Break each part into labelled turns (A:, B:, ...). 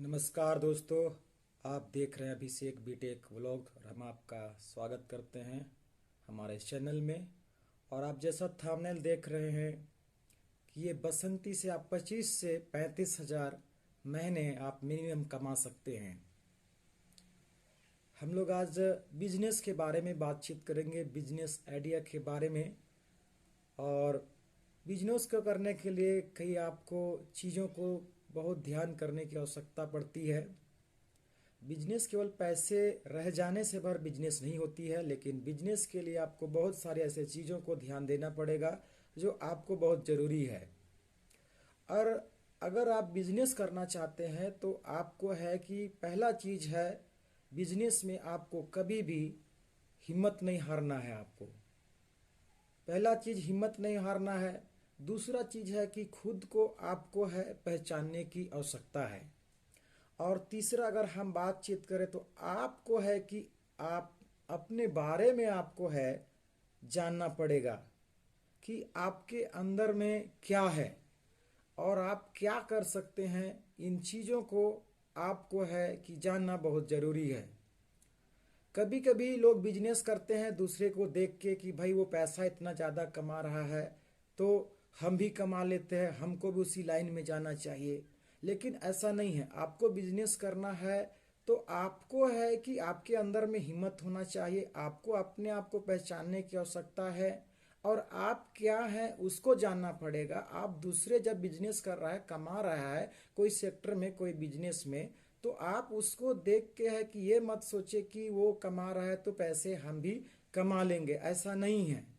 A: नमस्कार दोस्तों। आप देख रहे हैं अभिषेक बीटेक व्लॉग और हम आपका स्वागत करते हैं हमारे चैनल में। और आप जैसा थंबनेल देख रहे हैं कि ये बसंती से आप 25 से 35 हज़ार महीने आप मिनिमम कमा सकते हैं। हम लोग आज बिजनेस के बारे में बातचीत करेंगे, बिजनेस आइडिया के बारे में। और बिजनेस को करने के लिए कई आपको चीज़ों को बहुत ध्यान करने की आवश्यकता पड़ती है। बिजनेस केवल पैसे रह जाने से भर बिजनेस नहीं होती है, लेकिन बिजनेस के लिए आपको बहुत सारे ऐसे चीज़ों को ध्यान देना पड़ेगा जो आपको बहुत ज़रूरी है। और अगर आप बिजनेस करना चाहते हैं तो आपको है कि पहला चीज़ है, बिजनेस में आपको कभी भी हिम्मत नहीं हारना है। आपको पहला चीज़ हिम्मत नहीं हारना है। दूसरा चीज़ है कि खुद को आपको है पहचानने की आवश्यकता है। और तीसरा अगर हम बातचीत करें तो आपको है कि आप अपने बारे में आपको है जानना पड़ेगा कि आपके अंदर में क्या है और आप क्या कर सकते हैं। इन चीज़ों को आपको है कि जानना बहुत ज़रूरी है। कभी कभी लोग बिजनेस करते हैं दूसरे को देख के कि भाई वो पैसा इतना ज़्यादा कमा रहा है तो हम भी कमा लेते हैं, हमको भी उसी लाइन में जाना चाहिए। लेकिन ऐसा नहीं है। आपको बिजनेस करना है तो आपको है कि आपके अंदर में हिम्मत होना चाहिए। आपको अपने आप को पहचानने की आवश्यकता है और आप क्या है उसको जानना पड़ेगा। आप दूसरे जब बिजनेस कर रहा है, कमा रहा है कोई सेक्टर में, कोई बिजनेस में, तो आप उसको देख के है कि ये मत सोचे कि वो कमा रहा है तो पैसे हम भी कमा लेंगे। ऐसा नहीं है।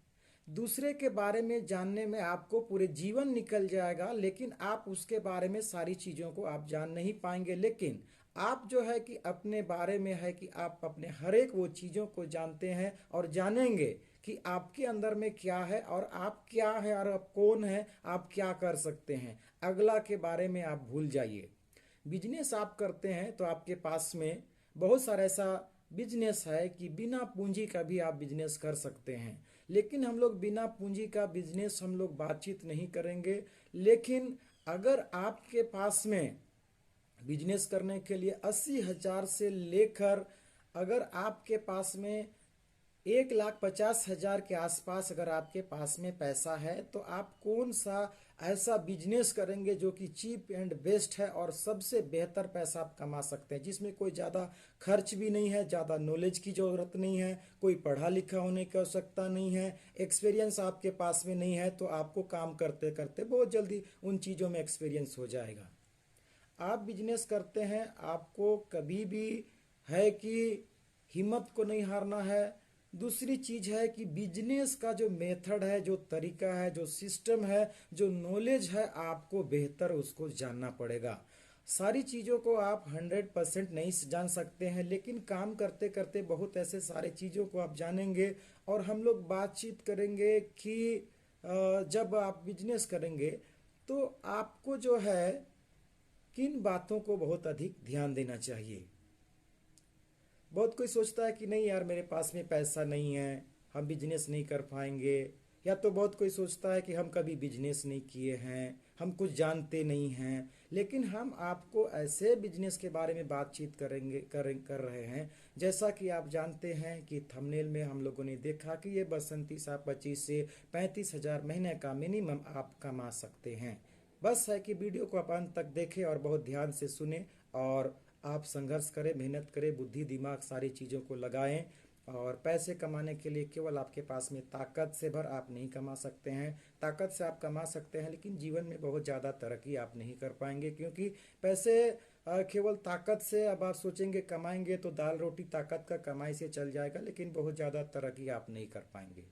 A: दूसरे के बारे में जानने में आपको पूरे जीवन निकल जाएगा, लेकिन आप उसके बारे में सारी चीज़ों को आप जान नहीं पाएंगे। लेकिन आप जो है कि अपने बारे में है कि आप अपने हर एक वो चीज़ों को जानते हैं और जानेंगे कि आपके अंदर में क्या है और आप क्या है और आप कौन है, आप क्या कर सकते हैं। अगला के बारे में आप भूल जाइए। बिजनेस आप करते हैं तो आपके पास में बहुत सारा ऐसा बिजनेस है कि बिना पूंजी का भी आप बिजनेस कर सकते हैं। लेकिन हम लोग बिना पूंजी का बिजनेस हम लोग बातचीत नहीं करेंगे। लेकिन अगर आपके पास में बिजनेस करने के लिए 80 हज़ार से लेकर, अगर आपके पास में 1,50,000 के आसपास अगर आपके पास में पैसा है तो आप कौन सा ऐसा बिजनेस करेंगे जो कि चीप एंड बेस्ट है और सबसे बेहतर पैसा आप कमा सकते हैं, जिसमें कोई ज़्यादा खर्च भी नहीं है, ज़्यादा नॉलेज की ज़रूरत नहीं है, कोई पढ़ा लिखा होने की आवश्यकता नहीं है, एक्सपीरियंस आपके पास में नहीं है। तो आपको काम करते करते बहुत जल्दी उन चीज़ों में एक्सपीरियंस हो जाएगा। आप बिजनेस करते हैं, आपको कभी भी है कि हिम्मत को नहीं हारना है। दूसरी चीज है कि बिजनेस का जो मेथड है, जो तरीका है, जो सिस्टम है, जो नॉलेज है, आपको बेहतर उसको जानना पड़ेगा। सारी चीज़ों को आप 100% नहीं जान सकते हैं, लेकिन काम करते करते बहुत ऐसे सारे चीज़ों को आप जानेंगे। और हम लोग बातचीत करेंगे कि जब आप बिजनेस करेंगे तो आपको जो है किन बातों को बहुत अधिक ध्यान देना चाहिए। बहुत कोई सोचता है कि नहीं यार मेरे पास में पैसा नहीं है, हम बिजनेस नहीं कर पाएंगे। या तो बहुत कोई सोचता है कि हम कभी बिजनेस नहीं किए हैं, हम कुछ जानते नहीं हैं। लेकिन हम आपको ऐसे बिजनेस के बारे में बातचीत कर रहे हैं। जैसा कि आप जानते हैं कि थंबनेल में हम लोगों ने देखा कि ये बसंती सा 25 से 35 हज़ार महीने का मिनिमम आप कमा सकते हैं। बस है कि वीडियो को आप अंत तक देखें और बहुत ध्यान से सुने और आप संघर्ष करें, मेहनत करें, बुद्धि दिमाग सारी चीज़ों को लगाएं। और पैसे कमाने के लिए केवल आपके पास में ताकत से भर आप नहीं कमा सकते हैं। ताकत से आप कमा सकते हैं, लेकिन जीवन में बहुत ज़्यादा तरक्की आप नहीं कर पाएंगे, क्योंकि पैसे केवल ताकत से अब आप सोचेंगे कमाएंगे तो दाल रोटी ताकत का कमाई से चल जाएगा, लेकिन बहुत ज़्यादा तरक्की आप नहीं कर पाएंगे।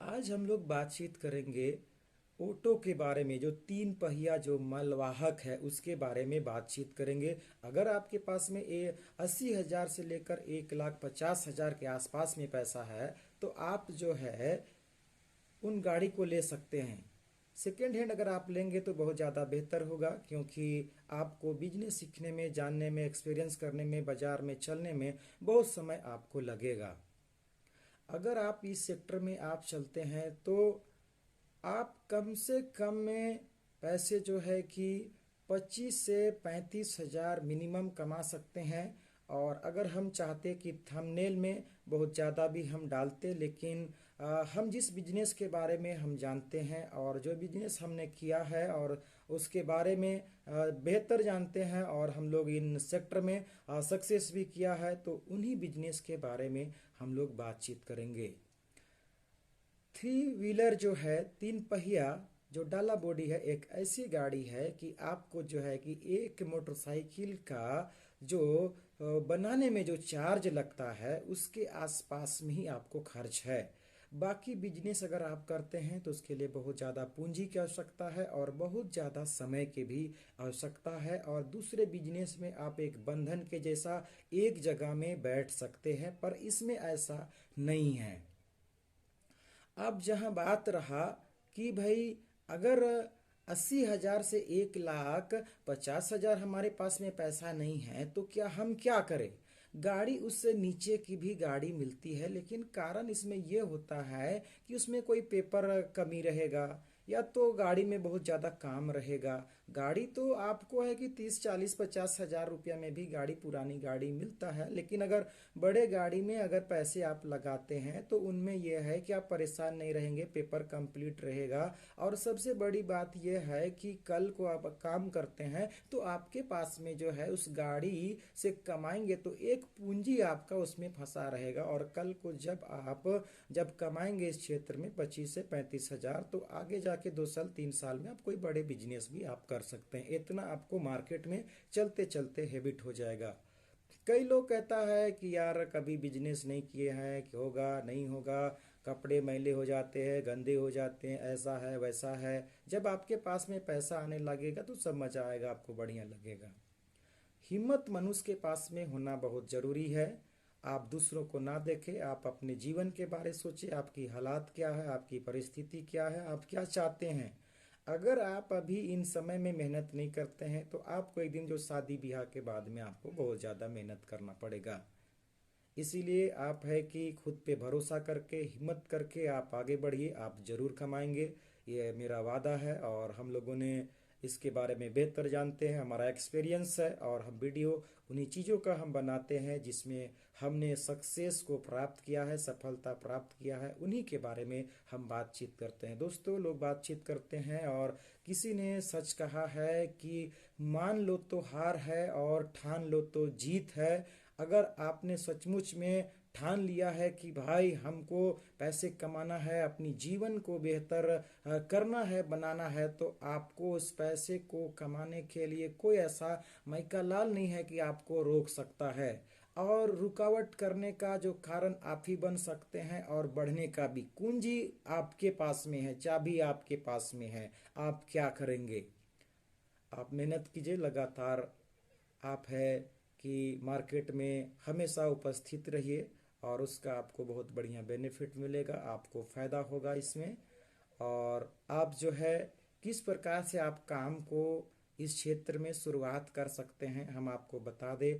A: आज हम लोग बातचीत करेंगे ऑटो के बारे में, जो 3 पहिया जो मालवाहक है उसके बारे में बातचीत करेंगे। अगर आपके पास में 80 हज़ार से लेकर 1,50,000 के आसपास में पैसा है तो आप जो है उन गाड़ी को ले सकते हैं। सेकेंड हैंड अगर आप लेंगे तो बहुत ज़्यादा बेहतर होगा, क्योंकि आपको बिजनेस सीखने में, जानने में, एक्सपीरियंस करने में, बाजार में चलने में बहुत समय आपको लगेगा। अगर आप इस सेक्टर में आप चलते हैं तो आप कम से कम में पैसे जो है कि 25 से 35 हज़ार मिनिमम कमा सकते हैं। और अगर हम चाहते कि थंबनेल में बहुत ज़्यादा भी हम डालते, लेकिन हम जिस बिजनेस के बारे में हम जानते हैं और जो बिजनेस हमने किया है और उसके बारे में बेहतर जानते हैं और हम लोग इन सेक्टर में सक्सेस भी किया है, तो उन्हीं बिजनेस के बारे में हम लोग बातचीत करेंगे। थ्री व्हीलर जो है, तीन पहिया जो डाला बॉडी है, एक ऐसी गाड़ी है कि आपको जो है कि एक मोटरसाइकिल का जो बनाने में जो चार्ज लगता है उसके आसपास में ही आपको खर्च है। बाकी बिजनेस अगर आप करते हैं तो उसके लिए बहुत ज़्यादा पूंजी की आवश्यकता है और बहुत ज़्यादा समय की भी आवश्यकता है। और दूसरे बिजनेस में आप एक बंधन के जैसा एक जगह में बैठ सकते हैं, पर इसमें ऐसा नहीं है। अब जहां बात रहा कि भाई अगर 80 हज़ार से 1,50,000 हमारे पास में पैसा नहीं है तो क्या हम क्या करें। गाड़ी उससे नीचे की भी गाड़ी मिलती है, लेकिन कारण इसमें यह होता है कि उसमें कोई पेपर कमी रहेगा या तो गाड़ी में बहुत ज़्यादा काम रहेगा। गाड़ी तो आपको है कि 30, 40, 50 हज़ार रुपया में भी गाड़ी, पुरानी गाड़ी मिलता है, लेकिन अगर बड़े गाड़ी में अगर पैसे आप लगाते हैं तो उनमें यह है कि आप परेशान नहीं रहेंगे, पेपर कंप्लीट रहेगा। और सबसे बड़ी बात यह है कि कल को आप काम करते हैं तो आपके पास में जो है उस गाड़ी से कमाएंगे तो एक पूंजी आपका उसमें फंसा रहेगा। और कल को जब कमाएंगे इस क्षेत्र में 25 से 35 हज़ार, तो आगे जाके 2 साल 3 साल में आप कोई बड़े बिजनेस भी आप कर सकते हैं। इतना आपको मार्केट में चलते चलते हैबिट हो जाएगा। कई लोग कहता है कि यार कभी बिजनेस नहीं किए हैं कि होगा नहीं होगा, कपड़े मैले हो जाते हैं, गंदे हो जाते हैं, ऐसा है वैसा है। जब आपके पास में पैसा आने लगेगा तो सब मजा आएगा, आपको बढ़िया लगेगा। हिम्मत मनुष्य के पास में होना बहुत जरूरी है। आप दूसरों को ना देखें, आप अपने जीवन के बारे सोचें, आपकी हालात क्या है, आपकी परिस्थिति क्या है, आप क्या चाहते हैं। अगर आप अभी इन समय में मेहनत नहीं करते हैं तो आपको एक दिन जो शादी ब्याह के बाद में आपको बहुत ज़्यादा मेहनत करना पड़ेगा। इसीलिए आप है कि खुद पे भरोसा करके, हिम्मत करके आप आगे बढ़िए, आप जरूर कमाएंगे। ये मेरा वादा है और हम लोगों ने इसके बारे में बेहतर जानते हैं, हमारा एक्सपीरियंस है और हम वीडियो उन्हीं चीज़ों का हम बनाते हैं जिसमें हमने सक्सेस को प्राप्त किया है, सफलता प्राप्त किया है, उन्हीं के बारे में हम बातचीत करते हैं। दोस्तों, लोग बातचीत करते हैं और किसी ने सच कहा है कि मान लो तो हार है और ठान लो तो जीत है। अगर आपने सचमुच में ठान लिया है कि भाई हमको पैसे कमाना है, अपनी जीवन को बेहतर करना है, बनाना है, तो आपको उस पैसे को कमाने के लिए कोई ऐसा माइका लाल नहीं है कि आपको रोक सकता है। और रुकावट करने का जो कारण आप ही बन सकते हैं और बढ़ने का भी। कुंजी आपके पास में है, चाबी आपके पास में है, आप क्या करेंगे। आप मेहनत कीजिए लगातार। आप है कि मार्केट में हमेशा उपस्थित रहिए और उसका आपको बहुत बढ़िया बेनिफिट मिलेगा, आपको फ़ायदा होगा इसमें। और आप जो है किस प्रकार से आप काम को इस क्षेत्र में शुरुआत कर सकते हैं हम आपको बता दें।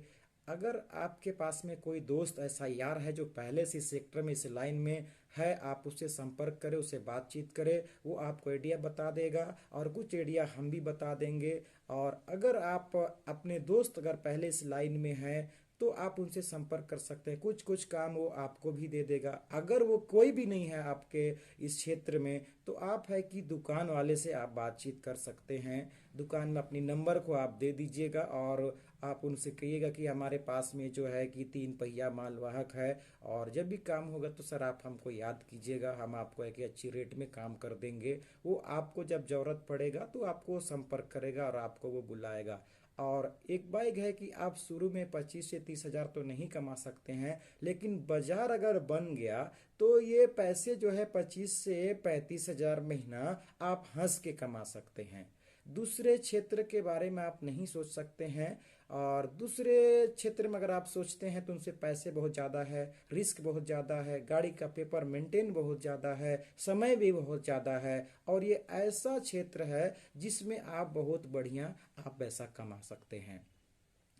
A: अगर आपके पास में कोई दोस्त ऐसा यार है जो पहले से इस सेक्टर में, इस लाइन में है, आप उससे संपर्क करें, उससे बातचीत करें, वो आपको आइडिया बता देगा और कुछ आइडिया हम भी बता देंगे। और अगर आप अपने दोस्त अगर पहले इस लाइन में हैं तो आप उनसे संपर्क कर सकते हैं, कुछ कुछ काम वो आपको भी दे देगा। अगर वो कोई भी नहीं है आपके इस क्षेत्र में तो आप है कि दुकान वाले से आप बातचीत कर सकते हैं। दुकान में अपनी नंबर को आप दे दीजिएगा और आप उनसे कहिएगा कि हमारे पास में जो है कि 3 पहिया मालवाहक है और जब भी काम होगा तो सर आप हमको याद कीजिएगा, हम आपको एक अच्छी रेट में काम कर देंगे। वो आपको जब ज़रूरत पड़ेगा तो आपको संपर्क करेगा और आपको वो बुलाएगा। और एक बाइक है कि आप शुरू में 25 से 30 हज़ार तो नहीं कमा सकते हैं, लेकिन बाजार अगर बन गया तो ये पैसे जो है 25 से 35 हज़ार महीना आप हंस के कमा सकते हैं। दूसरे क्षेत्र के बारे में आप नहीं सोच सकते हैं। और दूसरे क्षेत्र में अगर आप सोचते हैं तो उनसे पैसे बहुत ज़्यादा है, रिस्क बहुत ज़्यादा है, गाड़ी का पेपर मेंटेन बहुत ज़्यादा है, समय भी बहुत ज़्यादा है। और ये ऐसा क्षेत्र है जिसमें आप बहुत बढ़िया आप पैसा कमा सकते हैं।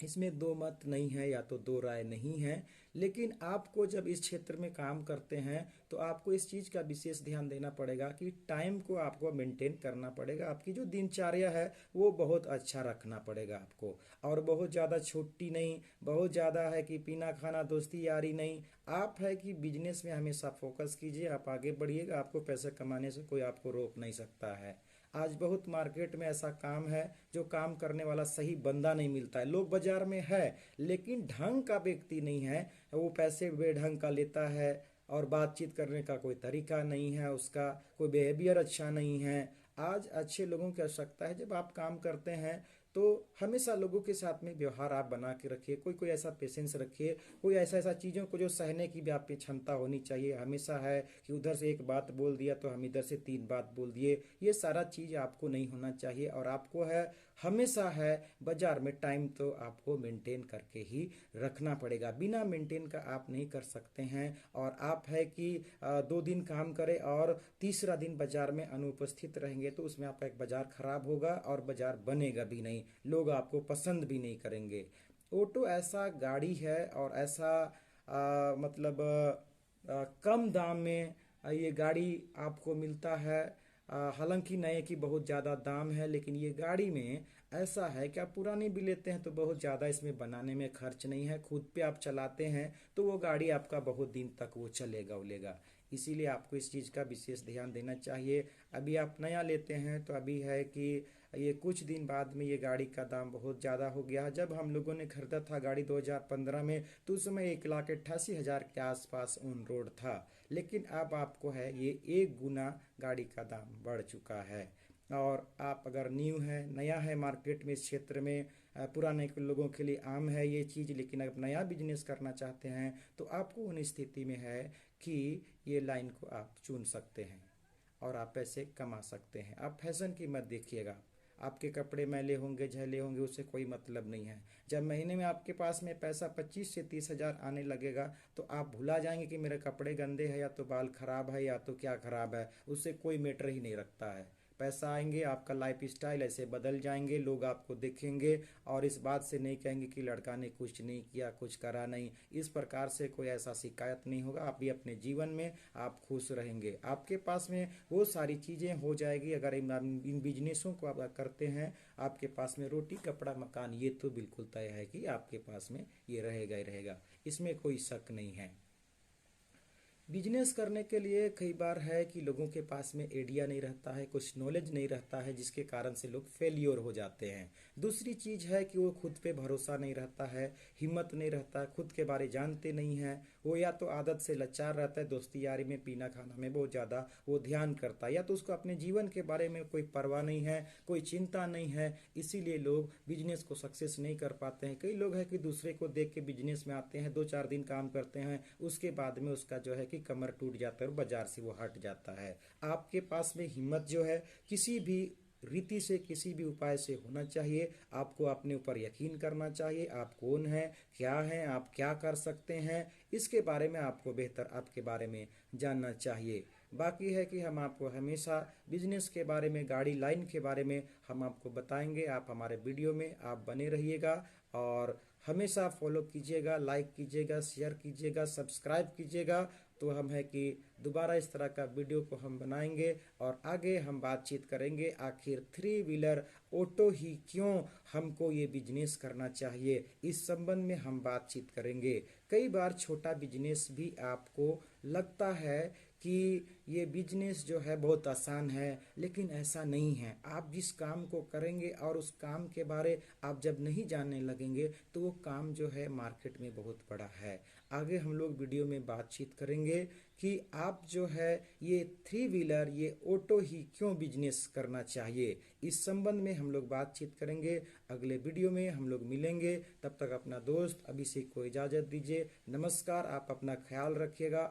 A: इसमें दो मत नहीं है या तो दो राय नहीं है। लेकिन आपको जब इस क्षेत्र में काम करते हैं तो आपको इस चीज़ का विशेष ध्यान देना पड़ेगा कि टाइम को आपको मेंटेन करना पड़ेगा। आपकी जो दिनचर्या है वो बहुत अच्छा रखना पड़ेगा आपको, और बहुत ज़्यादा छुट्टी नहीं, बहुत ज़्यादा है कि पीना खाना दोस्ती यारी नहीं। आप है कि बिजनेस में हमेशा फोकस कीजिए, आप आगे बढ़िएगा, आपको पैसे कमाने से कोई आपको रोक नहीं सकता है। आज बहुत मार्केट में ऐसा काम है जो काम करने वाला सही बंदा नहीं मिलता है। लोग बाजार में है लेकिन ढंग का व्यक्ति नहीं है, वो पैसे बेढंग का लेता है और बातचीत करने का कोई तरीका नहीं है, उसका कोई बिहेवियर अच्छा नहीं है। आज अच्छे लोगों की आवश्यकता है। जब आप काम करते हैं तो हमेशा लोगों के साथ में व्यवहार आप बना के रखिए, कोई कोई ऐसा पेशेंस रखिए, कोई ऐसा ऐसा चीज़ों को जो सहने की भी आप में क्षमता होनी चाहिए। हमेशा है कि उधर से एक बात बोल दिया तो हम इधर से तीन बात बोल दिए, ये सारा चीज़ आपको नहीं होना चाहिए। और आपको है हमेशा है बाजार में टाइम तो आपको मेंटेन करके ही रखना पड़ेगा, बिना मेंटेन का आप नहीं कर सकते हैं। और आप है कि 2 दिन काम करें और तीसरा दिन बाजार में अनुपस्थित रहेंगे तो उसमें आपका एक बाजार खराब होगा और बाजार बनेगा भी नहीं, लोग आपको पसंद भी नहीं करेंगे। ऑटो ऐसा गाड़ी है और ऐसा मतलब कम दाम में ये गाड़ी आपको मिलता है। हालांकि नए की बहुत ज़्यादा दाम है, लेकिन ये गाड़ी में ऐसा है कि आप पुरानी भी लेते हैं तो बहुत ज़्यादा इसमें बनाने में खर्च नहीं है, खुद पे आप चलाते हैं तो वो गाड़ी आपका बहुत दिन तक वो चलेगा उलेगा। इसीलिए आपको इस चीज़ का विशेष ध्यान देना चाहिए। अभी आप नया लेते हैं तो अभी है कि ये कुछ दिन बाद में ये गाड़ी का दाम बहुत ज़्यादा हो गया है। जब हम लोगों ने खरीदा था गाड़ी 2015 में तो उस समय 1,88,000 के आसपास ऑन रोड था, लेकिन अब आपको है ये 1 गुना गाड़ी का दाम बढ़ चुका है। और आप अगर न्यू है, नया है मार्केट में, इस क्षेत्र में पुराने के लोगों के लिए आम है ये चीज़, लेकिन अगर नया बिजनेस करना चाहते हैं तो आपको उन स्थिति में है कि ये लाइन को आप चुन सकते हैं और आप पैसे कमा सकते हैं। आप फैशन की मत देखिएगा, आपके कपड़े मैले होंगे झैले होंगे उससे कोई मतलब नहीं है। जब महीने में आपके पास में पैसा 25 से 30 हज़ार आने लगेगा तो आप भुला जाएंगे कि मेरे कपड़े गंदे हैं या तो बाल खराब है या तो क्या खराब है, उससे कोई मैटर ही नहीं रखता है। पैसा आएंगे, आपका लाइफ स्टाइल ऐसे बदल जाएंगे, लोग आपको देखेंगे और इस बात से नहीं कहेंगे कि लड़का ने कुछ नहीं किया, कुछ करा नहीं। इस प्रकार से कोई ऐसा शिकायत नहीं होगा। आप भी अपने जीवन में आप खुश रहेंगे, आपके पास में वो सारी चीज़ें हो जाएगी। अगर इन बिजनेसों को आप करते हैं, आपके पास में रोटी कपड़ा मकान ये तो बिल्कुल तय है कि आपके पास में ये रहेगा ही रहेगा, इसमें कोई शक नहीं है। बिजनेस करने के लिए कई बार है कि लोगों के पास में आइडिया नहीं रहता है, कुछ नॉलेज नहीं रहता है, जिसके कारण से लोग फेलियर हो जाते हैं। दूसरी चीज़ है कि वो खुद पे भरोसा नहीं रहता है, हिम्मत नहीं रहता, खुद के बारे जानते नहीं हैं। वो या तो आदत से लाचार रहता है, दोस्ती यारी में पीना खाना में बहुत ज़्यादा वो ध्यान करता है, या तो उसको अपने जीवन के बारे में कोई परवाह नहीं है, कोई चिंता नहीं है। इसीलिए लोग बिजनेस को सक्सेस नहीं कर पाते हैं। कई लोग हैं कि दूसरे को देख के बिजनेस में आते हैं, 2-4 दिन काम करते हैं, उसके बाद में उसका जो है कि कमर टूट जाता है और बाजार से वो हट जाता है। आपके पास में हिम्मत जो है किसी भी रीति से किसी भी उपाय से होना चाहिए। आपको अपने ऊपर यकीन करना चाहिए, आप कौन हैं, क्या हैं, आप क्या कर सकते हैं, इसके बारे में आपको बेहतर आपके बारे में जानना चाहिए। बाकी है कि हम आपको हमेशा बिजनेस के बारे में, गाड़ी लाइन के बारे में हम आपको बताएंगे। आप हमारे वीडियो में आप बने रहिएगा और हमेशा फॉलो कीजिएगा, लाइक कीजिएगा, शेयर कीजिएगा, सब्सक्राइब कीजिएगा। तो हम है कि दोबारा इस तरह का वीडियो को हम बनाएंगे और आगे हम बातचीत करेंगे आखिर 3 व्हीलर ऑटो ही क्यों हमको ये बिजनेस करना चाहिए, इस संबंध में हम बातचीत करेंगे। कई बार छोटा बिजनेस भी आपको लगता है कि ये बिजनेस जो है बहुत आसान है, लेकिन ऐसा नहीं है। आप जिस काम को करेंगे और उस काम के बारे आप जब नहीं जानने लगेंगे तो वो काम जो है मार्केट में बहुत बड़ा है। आगे हम लोग वीडियो में बातचीत करेंगे कि आप जो है ये 3 व्हीलर ये ऑटो ही क्यों बिजनेस करना चाहिए, इस संबंध में हम लोग बातचीत करेंगे। अगले वीडियो में हम लोग मिलेंगे, तब तक अपना दोस्त अभिषेक को इजाज़त दीजिए। नमस्कार, आप अपना ख्याल रखिएगा।